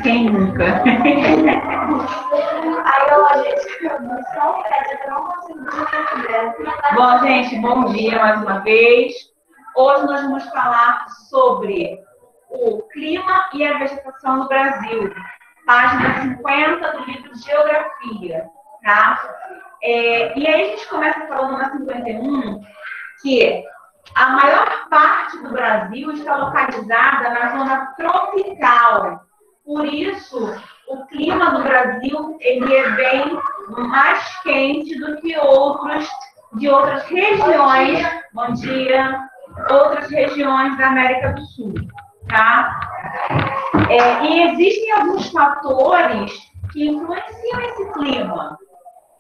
Quem nunca? Bom, gente, bom dia mais uma vez. Hoje nós vamos falar sobre o clima e a vegetação no Brasil. Página 50 do livro Geografia, tá? E aí a gente começa falando na 51 que a maior parte do Brasil está localizada na zona tropical. Por isso, o clima do Brasil ele é bem mais quente do que de outras regiões, bom dia, outras regiões da América do Sul, tá? E existem alguns fatores que influenciam esse clima.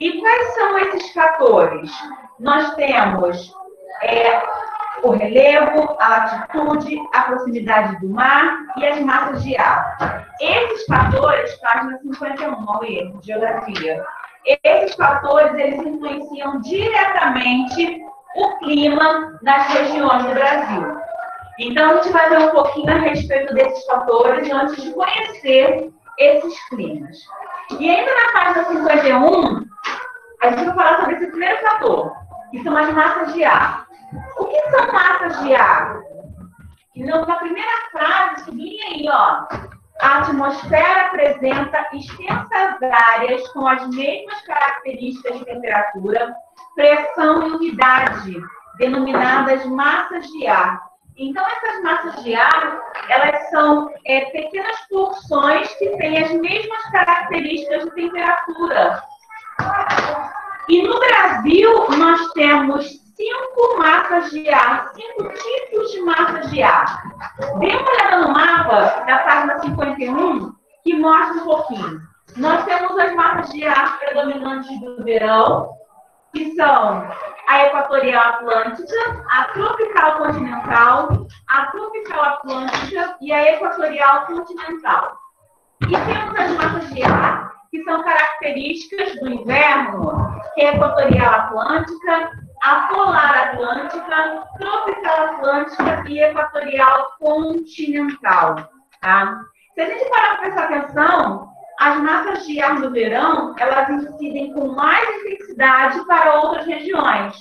E quais são esses fatores? Nós temos o relevo, a latitude, a proximidade do mar e as massas de ar. Esses fatores, página 51, ao erro, geografia. Esses fatores, eles influenciam diretamente o clima das regiões do Brasil. Então, a gente vai ver um pouquinho a respeito desses fatores antes de conhecer esses climas. E ainda na página 51, a gente vai falar sobre esse primeiro fator, que são as massas de ar. O que são massas de ar? Na primeira frase, sublinha aí, ó. A atmosfera apresenta extensas áreas com as mesmas características de temperatura, pressão e umidade, denominadas massas de ar. Então, essas massas de ar, elas são pequenas porções que têm as mesmas características de temperatura. E no Brasil, nós temos 5 massas de ar, 5 tipos de massas de ar. Dê uma olhada no mapa da página 51, que mostra um pouquinho. Nós temos as massas de ar predominantes do verão, que são a equatorial atlântica, a tropical continental, a tropical atlântica e a equatorial continental. E temos as massas de ar, que são características do inverno, que é a equatorial atlântica, a polar atlântica, tropical atlântica e equatorial continental. Tá? Se a gente parar para prestar atenção, as massas de ar do verão, elas incidem com mais intensidade para outras regiões.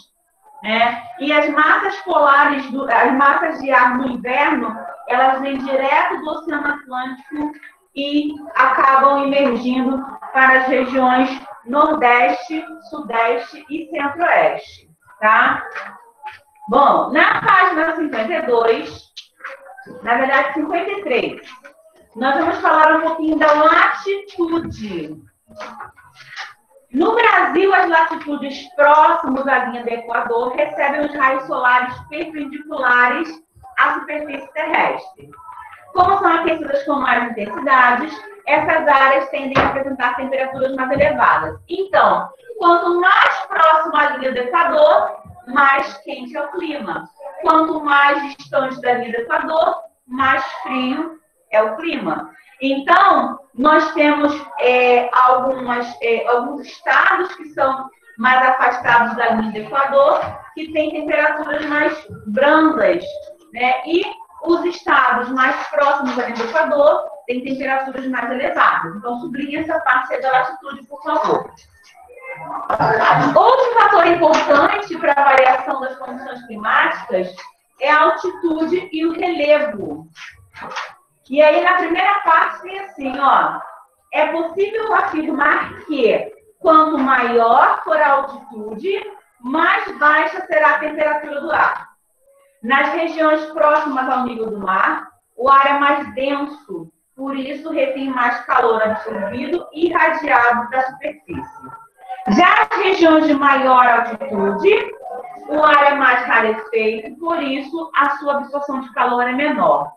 Né? E as massas polares, as massas de ar no inverno, elas vêm direto do Oceano Atlântico e acabam emergindo para as regiões Nordeste, Sudeste e Centro-Oeste. Tá? Bom, na página 52, na verdade 53, nós vamos falar um pouquinho da latitude. No Brasil, as latitudes próximas à linha do Equador recebem os raios solares perpendiculares à superfície terrestre. Como são aquecidas com mais intensidades, essas áreas tendem a apresentar temperaturas mais elevadas. Então, quanto mais próximo à linha do Equador, mais quente é o clima. Quanto mais distante da linha do Equador, mais frio é o clima. Então, nós temos alguns estados que são mais afastados da linha do Equador, que têm temperaturas mais brandas, né? E os estados mais próximos da linha do Equador têm temperaturas mais elevadas. Então, sublinhe essa parte da latitude, por favor. Outro fator importante para a variação das condições climáticas é a altitude e o relevo. E aí, na primeira parte, tem assim, ó. É possível afirmar que, quanto maior for a altitude, mais baixa será a temperatura do ar. Nas regiões próximas ao nível do mar, o ar é mais denso, por isso retém mais calor absorvido e irradiado da superfície. Já as regiões de maior altitude, o ar é mais rarefeito, por isso a sua absorção de calor é menor.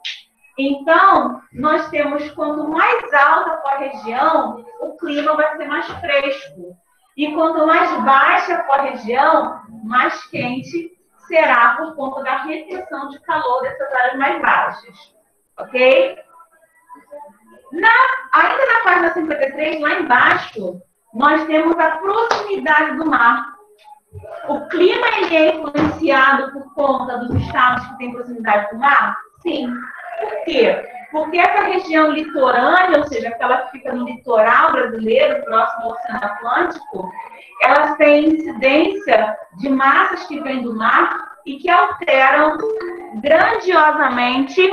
Então, nós temos, quanto mais alta for a região, o clima vai ser mais fresco. E quanto mais baixa for a região, mais quente será por conta da retenção de calor dessas áreas mais baixas. Ok? Ainda na página 53, lá embaixo, nós temos a proximidade do mar. O clima ele é influenciado por conta dos estados que têm proximidade do mar? Sim. Por quê? Porque essa região litorânea, ou seja, aquela que fica no litoral brasileiro, próximo ao Oceano Atlântico, elas têm incidência de massas que vêm do mar e que alteram grandiosamente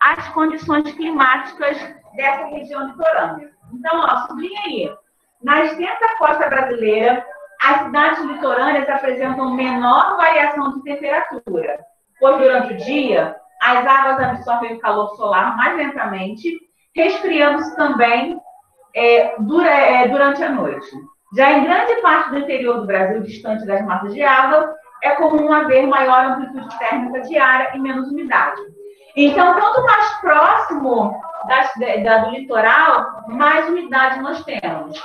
as condições climáticas dessa região litorânea. Então, ó, sublinha aí. Na extensa costa brasileira, as cidades litorâneas apresentam menor variação de temperatura, pois durante o dia, as águas absorvem o calor solar mais lentamente, resfriando-se também durante a noite. Já em grande parte do interior do Brasil, distante das massas de água, é comum haver maior amplitude térmica diária e menos umidade. Então, quanto mais próximo do litoral, mais umidade nós temos.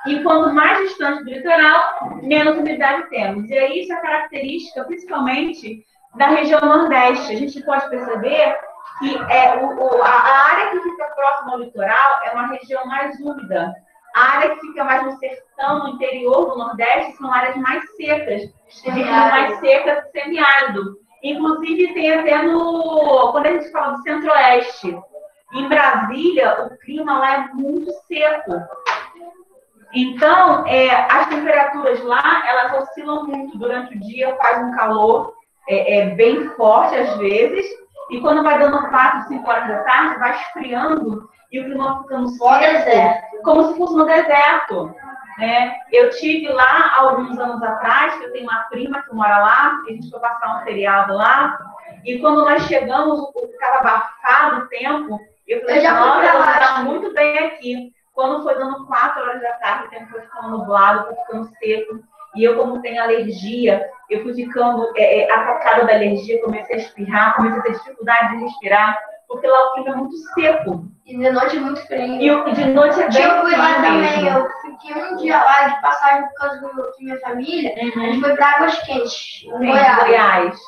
E quanto mais distante do litoral, menos umidade temos. E aí, isso é característica, principalmente, da região Nordeste. A gente pode perceber que a área que fica próxima ao litoral é uma região mais úmida. A área que fica mais no sertão, no interior do Nordeste, são áreas mais secas, de clima mais seca, semiárido. Inclusive, tem até quando a gente fala do Centro-Oeste, em Brasília, o clima lá é muito seco. Então, as temperaturas lá, elas oscilam muito. Durante o dia faz um calor bem forte, às vezes, e quando vai dando 4, 5 horas da tarde, vai esfriando e o clima ficando seco, como se fosse no deserto. Né? Eu tive lá, há alguns anos atrás, que eu tenho uma prima que mora lá, a gente foi passar um feriado lá, e quando nós chegamos, ficava abafado o tempo, eu falei, nossa, está muito bem aqui. Quando foi dando 4 horas da tarde, o tempo foi ficando nublado, foi ficando seco, e eu, como tenho alergia, eu fui ficando atacada da alergia, comecei a espirrar, comecei a ter dificuldade de respirar, porque lá o clima é muito seco. E de noite é muito frio. E de noite é bem frio. Eu fui lá também, eu fiquei um dia lá de passagem por causa da minha família. A gente foi para Águas Quentes, em Goiás.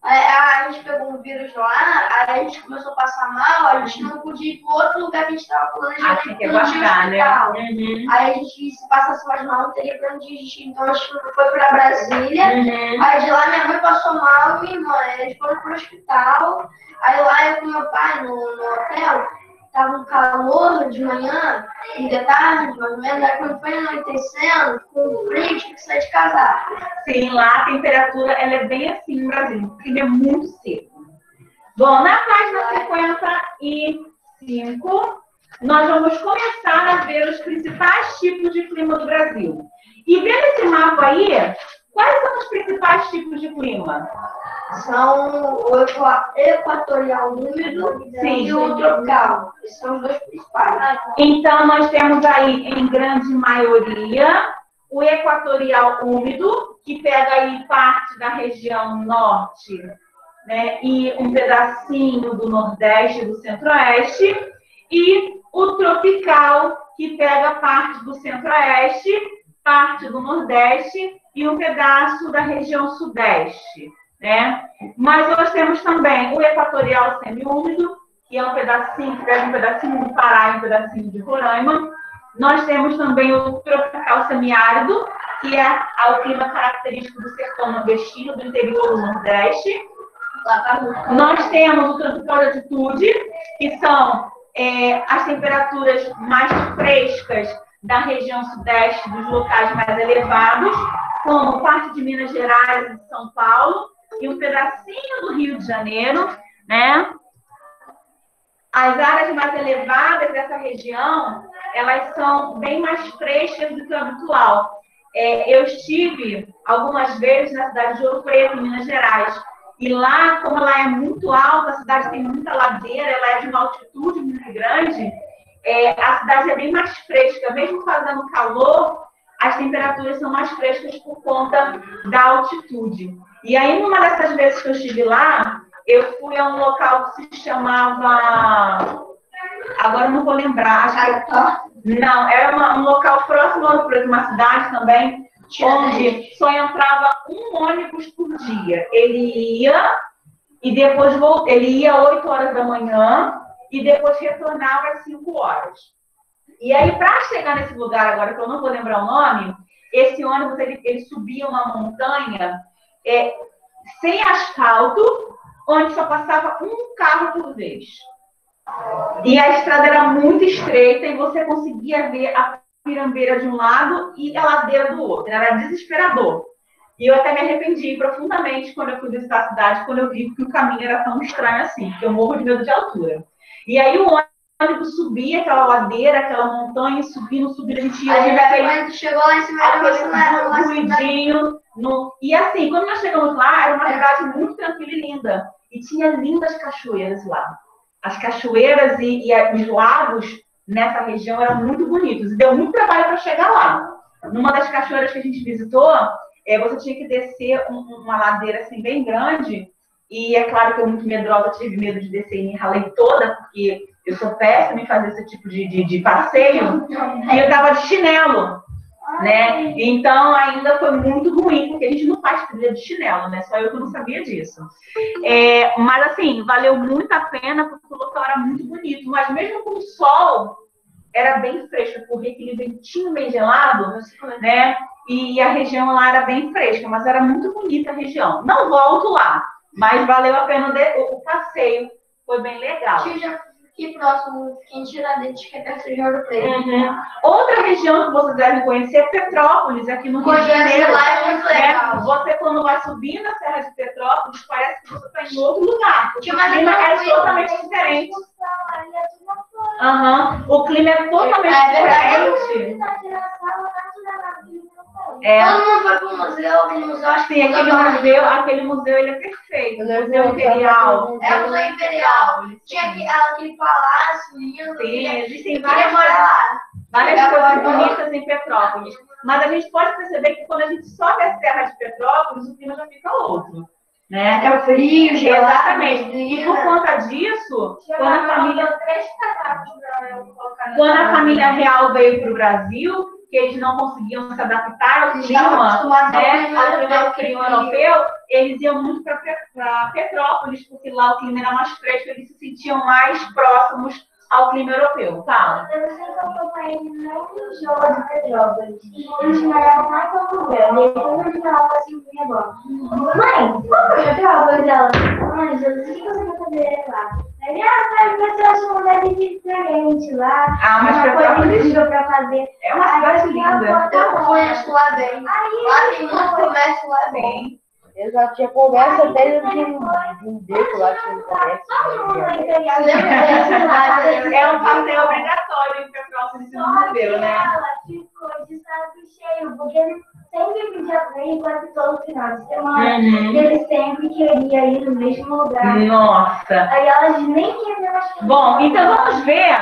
A gente pegou um vírus lá, aí a gente começou a passar mal, a gente não podia ir para outro lugar que a gente estava planejando. Tem que aguardar, né? Aí a gente, se passasse mais mal, não teria para onde dirigir. Então a gente foi para Brasília. Aí de lá minha mãe passou mal e minha irmã. Aí a gente foi para o hospital. Aí lá eu com meu pai no hotel. Tava um calor de manhã e de tarde, mais ou menos. Aí quando foi anoitecendo, com frio, tinha que sair de casaco. Sim, lá a temperatura ela é bem assim no Brasil, o clima é muito seco. Bom, na página 55, nós vamos começar a ver os principais tipos de clima do Brasil. E vendo esse mapa aí, quais são os principais tipos de clima? São o equatorial úmido e o tropical. Esses são os dois principais. Então, nós temos aí, em grande maioria, o equatorial úmido, que pega aí parte da região norte, né, e um pedacinho do nordeste e do centro-oeste, e o tropical, que pega parte do centro-oeste, parte do nordeste e um pedaço da região sudeste. Né? Mas nós temos também o equatorial semiúmido, que é um pedacinho, que pega um pedacinho do Pará e um pedacinho de Roraima. Nós temos também o tropical semiárido, que é o clima característico do sertão nordestino, do interior do Nordeste. Nós temos o tropical de altitude, que são as temperaturas mais frescas da região sudeste, dos locais mais elevados, como parte de Minas Gerais e de São Paulo, e um pedacinho do Rio de Janeiro, né? As áreas mais elevadas dessa região, elas são bem mais frescas do que o habitual. Eu estive algumas vezes na cidade de Ouro Preto, em Minas Gerais, e lá, como ela é muito alta, a cidade tem muita ladeira, ela é de uma altitude muito grande, a cidade é bem mais fresca, mesmo fazendo calor, as temperaturas são mais frescas por conta da altitude. E aí, numa dessas vezes que eu estive lá, eu fui a um local que se chamava... Agora eu não vou lembrar. Acho que... Não, era um local próximo a uma cidade também, onde só entrava um ônibus por dia. Ele ia e depois voltava. Ele ia às 8 horas da manhã e depois retornava às 5 horas. E aí, para chegar nesse lugar agora, que eu não vou lembrar o nome, esse ônibus ele subia uma montanha sem asfalto, onde só passava um carro por vez. E a estrada era muito estreita e você conseguia ver a Pirambeira de um lado e a ladeira do outro. Era desesperador. E eu até me arrependi profundamente quando eu fui visitar a cidade, quando eu vi que o caminho era tão estranho assim, porque eu morro de medo de altura. E aí o ônibus subia aquela ladeira, aquela montanha, subindo, a gente ia Aí vendo quando chegou lá em cima, era uma ruidinho. E assim, quando nós chegamos lá, era uma cidade muito tranquila e linda. E tinha lindas cachoeiras lá. As cachoeiras e os lagos nessa região eram muito bonitos. E deu muito trabalho para chegar lá. Numa das cachoeiras que a gente visitou, você tinha que descer uma ladeira assim bem grande. E é claro que eu, muito medrosa, tive medo de descer e me ralei toda, porque eu sou péssima em fazer esse tipo de passeio. E eu estava de chinelo, né? Então ainda foi muito ruim, porque a gente não faz trilha de chinelo, né? Só eu que não sabia disso. Mas assim, valeu muito a pena, porque o local era muito bonito. Mas mesmo com o sol, era bem fresco, porque aquele ventinho meio gelado, né? E a região lá era bem fresca, mas era muito bonita a região. Não volto lá, mas valeu a pena o passeio, foi bem legal. Aqui próximo, em Tiradentes, que é perto de Ouro Preto. Outra região que vocês devem conhecer é Petrópolis, aqui no Rio de Janeiro. Lá é muito legal. Você, quando vai subindo a Serra de Petrópolis, parece que você está em outro lugar. O clima é totalmente diferente. O clima é totalmente diferente. Todo mundo foi pro museu, acho que sim, aquele museu ele é perfeito. O Museu Imperial. É o Museu Imperial. Tinha aquele palácio lindo. Sim, existem várias coisas bonitas em Petrópolis. Mas a gente pode perceber que quando a gente sobe a Serra de Petrópolis, o clima já fica outro. Né? É o frio, exatamente. E por conta disso, quando a família real veio para o Brasil, que eles não conseguiam se adaptar ao clima, ao clima europeu, eles iam muito para Petrópolis, porque lá o clima era mais fresco, eles se sentiam mais próximos ao clima europeu, tá? Eu sei que o papai não joga de Petrópolis. Eles moravam mais ao governo. Depois eu falava assim pra minha avó: Mãe, qual foi Petrópolis? Ela: Mãe, Jesus, o que você quer fazer lá? Aí, pai, mas eu acho um lugar diferente lá. Mas Petrópolis pra fazer. É uma cidade linda. Eu conheço lá bem. Lá tem muito comércio lá bem. Exato, tinha conversa desde um beco lá que não conhece. É um passeio obrigatório em Petrópolis no museu, né? Ela ficou de saco cheio, porque ele sempre pedia pra ir quase todo final de semana. E ele sempre queria ir no mesmo lugar. Nossa! Aí elas nem queriam mais. Bom, então vamos ver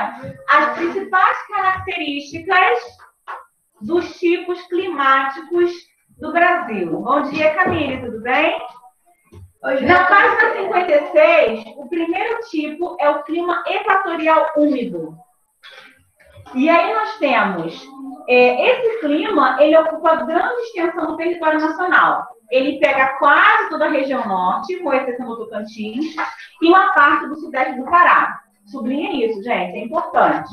as principais características dos tipos climáticos do Brasil. Bom dia, Camille, tudo bem? Na página 56, o primeiro tipo é o clima equatorial úmido. E aí nós temos, esse clima, ele ocupa grande extensão do território nacional. Ele pega quase toda a região norte, com exceção do Tocantins, e uma parte do sudeste do Pará. Sublinha isso, gente, é importante.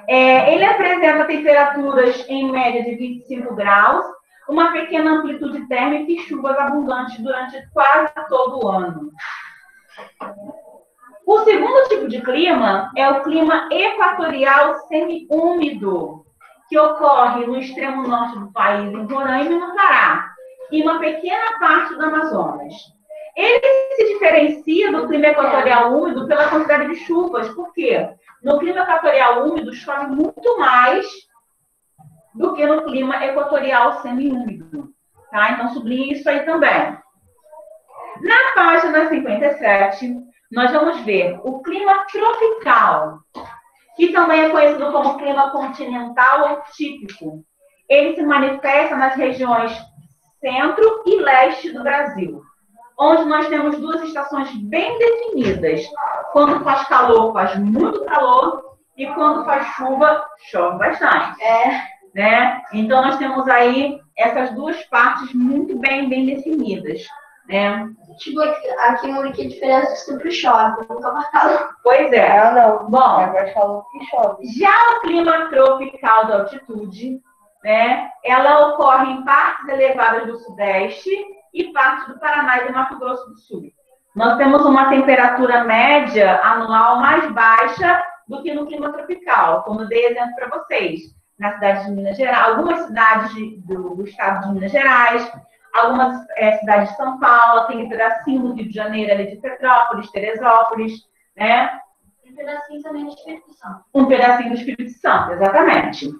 Ele apresenta temperaturas em média de 25 graus, uma pequena amplitude térmica e chuvas abundantes durante quase todo o ano. O segundo tipo de clima é o clima equatorial semiúmido, que ocorre no extremo norte do país, em Roraima e no Pará, e uma pequena parte do Amazonas. Ele se diferencia do clima equatorial úmido pela quantidade de chuvas. Por quê? No clima equatorial úmido chove muito mais do que no clima equatorial semiúmido. Tá? Então, sublinhe isso aí também. Na página 57, nós vamos ver o clima tropical, que também é conhecido como clima continental ou típico. Ele se manifesta nas regiões centro e leste do Brasil, onde nós temos duas estações bem definidas. Quando faz calor, faz muito calor, e quando faz chuva, chove bastante. Né? Então, nós temos aí essas duas partes muito bem definidas. Né? Tipo, aqui em Muriqui a diferença é que sempre chove, nunca vai calor. Pois é. Não. Bom, agora falou que chove. Já o clima tropical da altitude, né, ela ocorre em partes elevadas do Sudeste e partes do Paraná e do Mato Grosso do Sul. Nós temos uma temperatura média anual mais baixa do que no clima tropical, como eu dei exemplo para vocês. Na cidade de Minas Gerais, algumas cidades do estado de Minas Gerais, algumas cidades de São Paulo, tem um pedacinho do Rio de Janeiro, ali de Petrópolis, Teresópolis, né? Um pedacinho também do Espírito Santo. Um pedacinho do Espírito Santo, exatamente.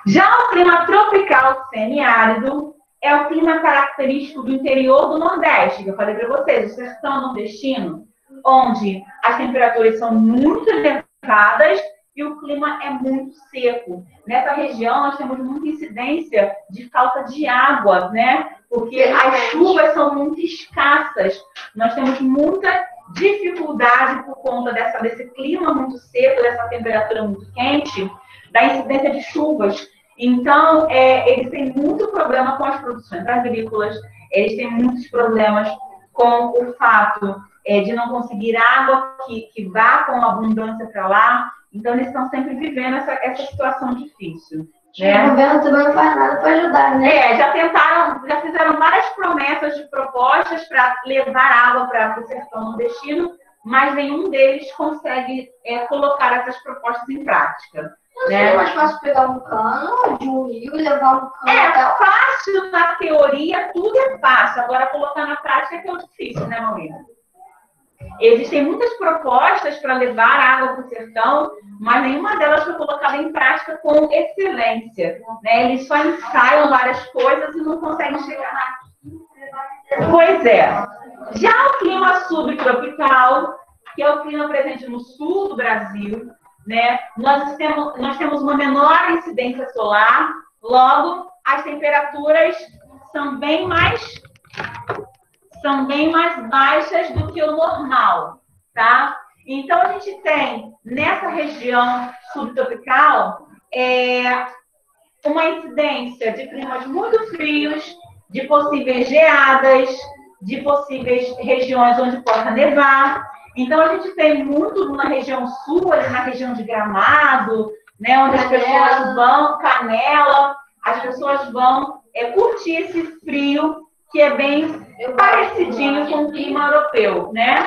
Já o clima tropical semiárido é o clima característico do interior do Nordeste, que eu falei para vocês, o sertão nordestino, onde as temperaturas são muito elevadas e o clima é muito seco. Nessa região, nós temos muita incidência de falta de água, né? Porque as chuvas são muito escassas. Nós temos muita dificuldade por conta desse clima muito seco, dessa temperatura muito quente, da incidência de chuvas. Então, eles têm muito problema com as produções agrícolas, eles têm muitos problemas com o fato de não conseguir água que vá com abundância para lá. Então, eles estão sempre vivendo essa situação difícil. Né? O governo também não faz nada para ajudar, né? Já fizeram várias promessas de propostas para levar água para o sertão nordestino, mas nenhum deles consegue colocar essas propostas em prática. É mais fácil pegar um cano de um rio e levar um cano. É fácil na teoria, tudo é fácil. Agora, colocar na prática é que é o difícil, né, Maurício? Existem muitas propostas para levar água para o sertão, mas nenhuma delas foi colocada em prática com excelência. Né? Eles só ensaiam várias coisas e não conseguem chegar lá. Pois é. Já o clima subtropical, que é o clima presente no sul do Brasil, né? Nós temos uma menor incidência solar, logo as temperaturas são bem mais baixas do que o normal, tá? Então, a gente tem, nessa região subtropical, uma incidência de climas muito frios, de possíveis geadas, de possíveis regiões onde possa nevar. Então, a gente tem muito na região sul, ali na região de Gramado, né, onde as pessoas vão, Canela, as pessoas vão curtir esse frio, que é bem parecidinho com o clima europeu, né?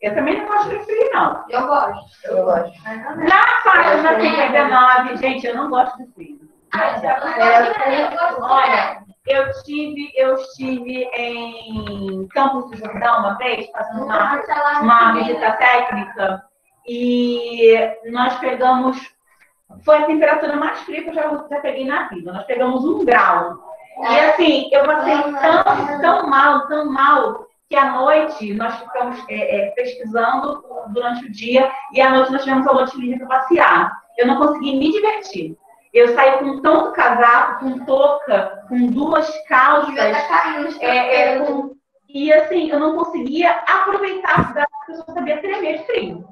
Eu também não gosto de frio, não. Eu gosto. Na página 59, gente, eu não gosto de frio. Olha, eu estive em Campos do Jordão uma vez, fazendo uma visita técnica, e nós pegamos, foi a temperatura mais fria que eu já peguei na vida, nós pegamos 1 grau. E assim, eu passei tão mal, que à noite nós ficamos pesquisando durante o dia, e à noite nós tivemos a noite livre para passear. Eu não consegui me divertir. Eu saí com tanto casaco, com touca, com 2 calças. E assim, eu não conseguia aproveitar a cidade, porque eu só sabia tremer de frio.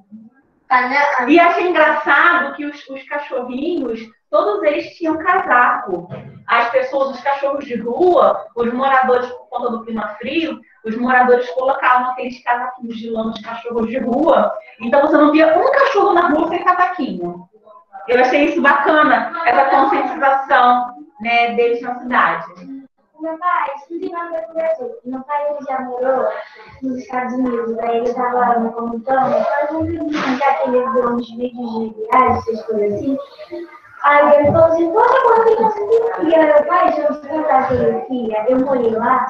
E achei engraçado que os cachorrinhos, todos eles tinham casaco. As pessoas, os cachorros de rua, os moradores, por conta do clima frio, os moradores colocavam aqueles casaquinhos de lã dos cachorros de rua. Então você não via um cachorro na rua sem casaquinho. Eu achei isso bacana, essa conscientização, né, deles na cidade. Meu pai, não tem nada a ver com o Brasil. Meu pai ele já morou nos Estados Unidos, aí ele estava lá no comentando, já que ele viu uns vídeos de viagem, essas coisas assim. Aí ele falou assim, poxa, quanto que você queria? Meu pai, deixa eu te contar que ele queria. Eu morei lá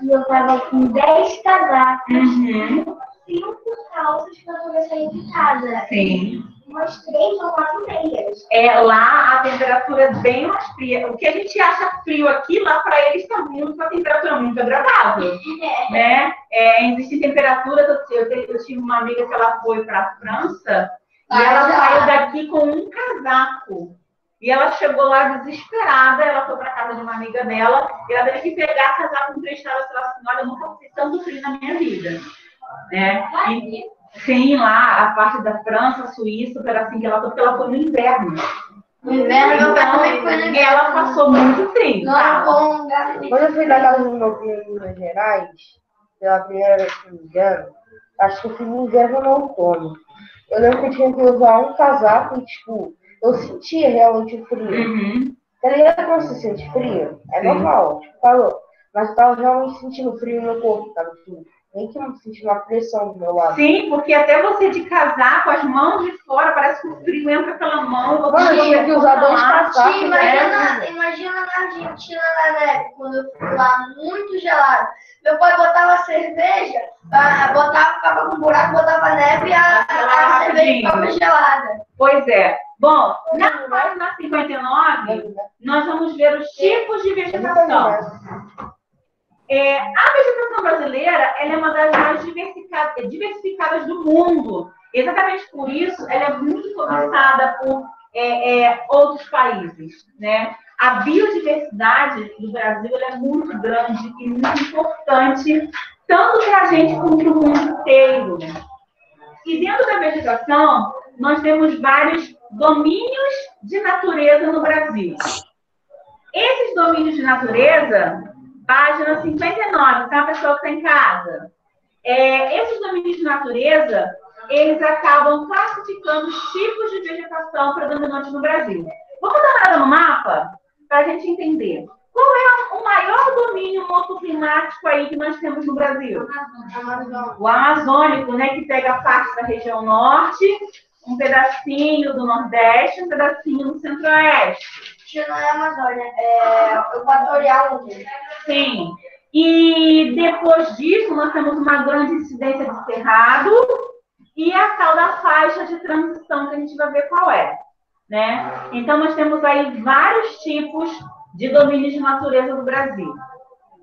e eu tava com 10 casacos, 5 calças para poder sair de casa. Sim. Umas 3 ou 4 meias. Lá a temperatura é bem mais fria. O que a gente acha frio aqui, lá para eles está muito, a temperatura muito agradável. Né? Existem temperaturas, eu tive uma amiga que ela foi para a França e ela saiu daqui com um casaco. E ela chegou lá desesperada, ela foi para casa de uma amiga dela, e ela teve que pegar casaco emprestado, ela falou assim, olha, eu nunca fiz tanto frio na minha vida. Né? Sim, lá, a parte da França, Suíça, era assim que ela foi, porque ela foi no inverno. No inverno, meu pai também foi no inverno. Ela passou muito frio. Quando eu fui na casa do meu primo em Minas Gerais, pela primeira vez que eu me engano, acho que eu fui no inverno ou no outono. Eu lembro que eu tinha que usar um casaco e, tipo, eu sentia realmente o frio. Tá ligado quando você sente frio? É normal, tipo, calor. Mas eu tava realmente sentindo frio no meu corpo, tava tipo, Nem que eu senti uma pressão do meu lado. Sim, porque até você de casar com as mãos de fora, parece que o frio entra pela mão. Mano, eu tinha que usar 2 casacos. Sim, imagina na Argentina, na neve, quando eu fui lá, muito gelado. Meu pai botava cerveja, ficava com buraco, botava neve e a cerveja ficava gelada. Pois é. Bom, na página 59, nós vamos ver os tipos de vegetação. A vegetação brasileira ela é uma das mais diversificadas do mundo. Exatamente por isso, ela é muito cobiçada por outros países, né? A biodiversidade do Brasil ela é muito grande e muito importante, tanto para a gente como para o mundo inteiro. E dentro da vegetação, nós temos vários domínios de natureza no Brasil. Esses domínios de natureza, página 59, tá, pessoal que está em casa? Esses domínios de natureza, eles acabam classificando os tipos de vegetação predominantes no Brasil. Vamos dar uma olhada no mapa para a gente entender. Qual é o maior domínio morfoclimático aí que nós temos no Brasil? O amazônico, né, que pega parte da região norte, um pedacinho do nordeste, um pedacinho do centro-oeste. Não é Amazônia, é equatorial. Sim. E depois disso, nós temos uma grande incidência de cerrado e a tal da faixa de transição, que a gente vai ver qual é, né? Então, nós temos aí vários tipos de domínios de natureza do Brasil.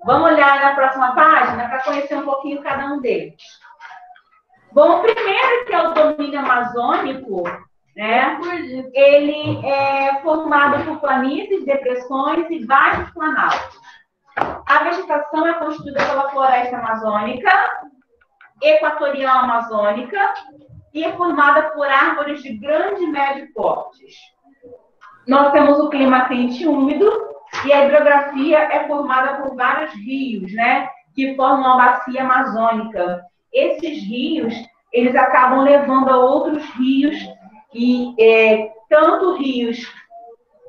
Vamos olhar na próxima página para conhecer um pouquinho cada um deles. Bom, o primeiro, que é o domínio amazônico, né? Ele é formado por planícies, depressões e baixos planaltos. A vegetação é constituída pela floresta amazônica, equatorial amazônica e é formada por árvores de grande e médio portes. Nós temos o clima quente e úmido e a hidrografia é formada por vários rios, né, que formam a bacia amazônica. Esses rios, eles acabam levando a outros rios e tanto rios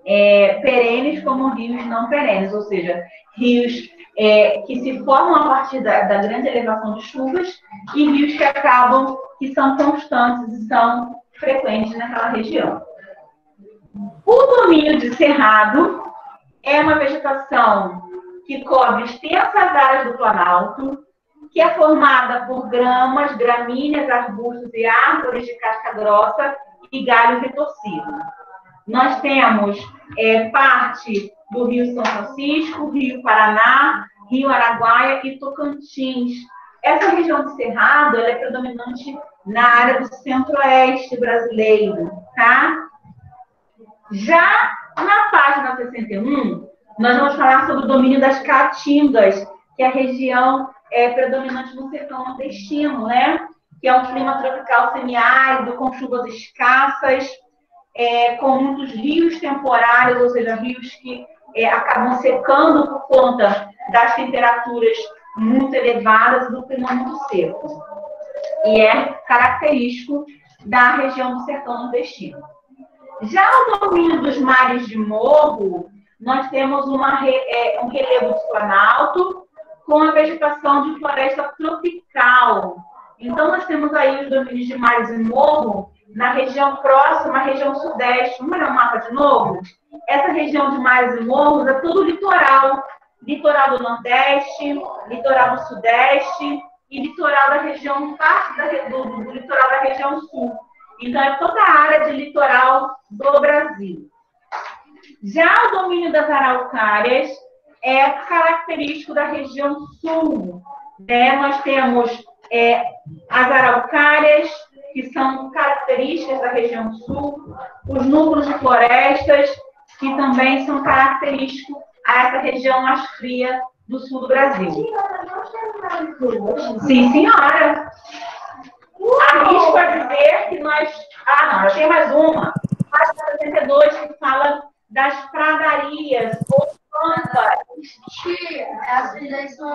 perenes como rios não perenes, ou seja, rios que se formam a partir da grande elevação de chuvas e rios que são constantes e são frequentes naquela região. O domínio de cerrado é uma vegetação que cobre extensas áreas do Planalto, que é formada por gramas, gramíneas, arbustos e árvores de casca grossa e galho retorcido. Nós temos parte do Rio São Francisco, Rio Paraná, Rio Araguaia e Tocantins. Essa região de Cerrado ela é predominante na área do centro-oeste brasileiro, tá? Já na página 61, nós vamos falar sobre o domínio das caatingas, que é a região predominante no sertão nordestino, né? Que é um clima tropical semiárido, com chuvas escassas, com muitos rios temporários, ou seja, rios que acabam secando por conta das temperaturas muito elevadas do clima muito seco. E é característico da região do sertão nordestino. Já o domínio dos mares de morro, nós temos um relevo de planalto com a vegetação de floresta tropical. Então, nós temos aí os domínios de mares e morro na região próxima, a região sudeste. Vamos olhar o mapa de novo? Essa região de mares e morros é tudo litoral. Litoral do Nordeste, litoral do Sudeste e litoral da região, parte do litoral da região Sul. Então, é toda a área de litoral do Brasil. Já o domínio das araucárias é característico da região Sul, né? Nós temos as araucárias, que são características da região Sul, os núcleos de florestas, que também são característicos a essa região mais fria do sul do Brasil. Sim, senhora. Arrisco a dizer que nós... Ah, não, tem mais uma. Página 62, que fala das pradarias ou plantas. Essas daí são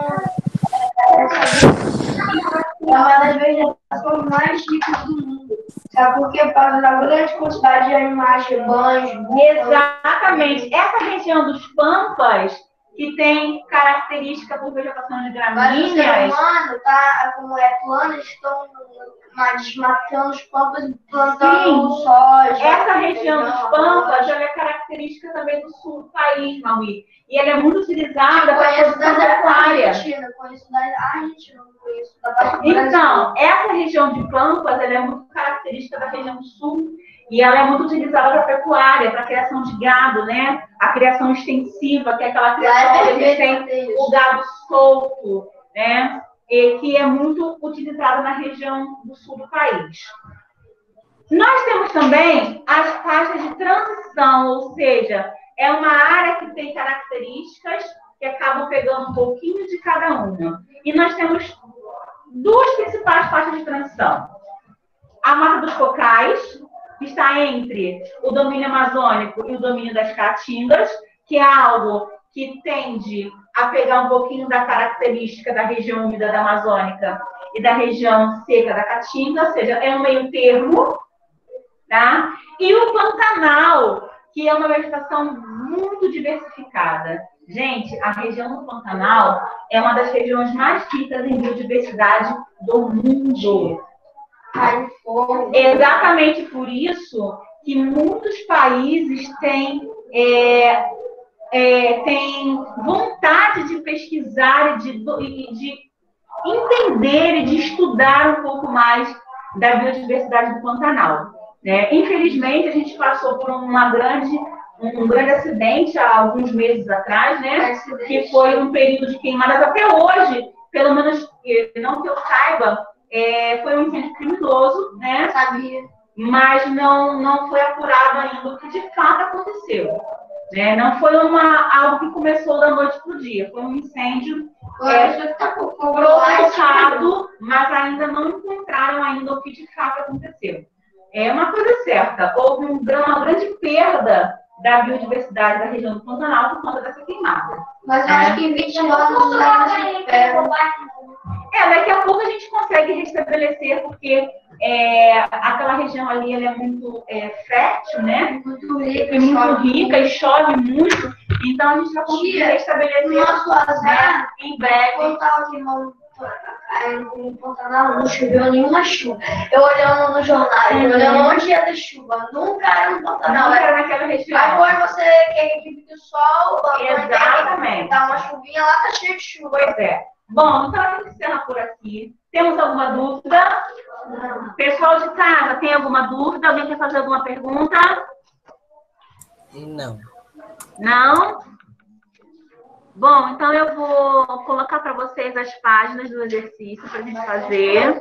uma das vegetações mais ricas do mundo. Sabe por quê? Por causa da grande quantidade de animais, rebanhos. Exatamente. Essa região dos Pampas, que tem característica por vegetação de Mas o ser gramíneas. humano, tá, como é plano, eles estão desmatando os pampas e plantando Sim. soja. Essa região dos pampas arroz. ela é característica também do sul do país, Maui. E ela é muito utilizada para a Conheço produção da pecuária. Argentina, conheço da Argentina, não conheço da parte do Então, Brasil. essa região de pampas ela é muito característica da região do sul. E ela é muito utilizada para pecuária, para a criação de gado, né? A criação extensiva, que é aquela criação que a gente tem o gado solto, né? E que é muito utilizada na região do sul do país. Nós temos também as faixas de transição, ou seja, é uma área que tem características que acabam pegando um pouquinho de cada uma. E nós temos duas principais faixas de transição. A Mata dos Cocais, que está entre o domínio amazônico e o domínio das caatingas, que é algo que tende a pegar um pouquinho da característica da região úmida da Amazônica e da região seca da Caatinga, ou seja, é um meio termo, tá? E o Pantanal, que é uma vegetação muito diversificada. Gente, a região do Pantanal é uma das regiões mais ricas em biodiversidade do mundo. Exatamente por isso que muitos países têm vontade de pesquisar e de entender e de estudar um pouco mais da biodiversidade do Pantanal. Né? Infelizmente, a gente passou por um grande acidente há alguns meses atrás, né? Que foi um período de queimadas até hoje, pelo menos não que eu saiba, foi um incêndio criminoso, né? Sabia. Mas não foi apurado ainda o que de fato aconteceu. Né? Não foi algo que começou da noite para o dia, foi um incêndio provocado, mas ainda não encontraram ainda o que de fato aconteceu. É uma coisa certa, houve uma grande perda da biodiversidade da região do Pantanal por conta dessa queimada. Mas eu acho que em 20 anos daqui a pouco a gente consegue restabelecer, porque aquela região ali ela é muito fértil, né? Muito rica e chove muito, então a gente vai conseguir restabelecer nosso azar, em breve. Quando estava aqui no Pantanal, não choveu nenhuma chuva. Eu olhando no jornal, olhando onde ia ter chuva, nunca era no Pantanal. Não era naquela região. Agora você quer que fique o sol, exatamente. Dá uma chuvinha lá, tá cheio de chuva. Pois é. Bom, então a gente encerra por aqui. Temos alguma dúvida? Não. Pessoal de casa, tem alguma dúvida? Alguém quer fazer alguma pergunta? Não. Não? Bom, então eu vou colocar para vocês as páginas do exercício para a gente fazer.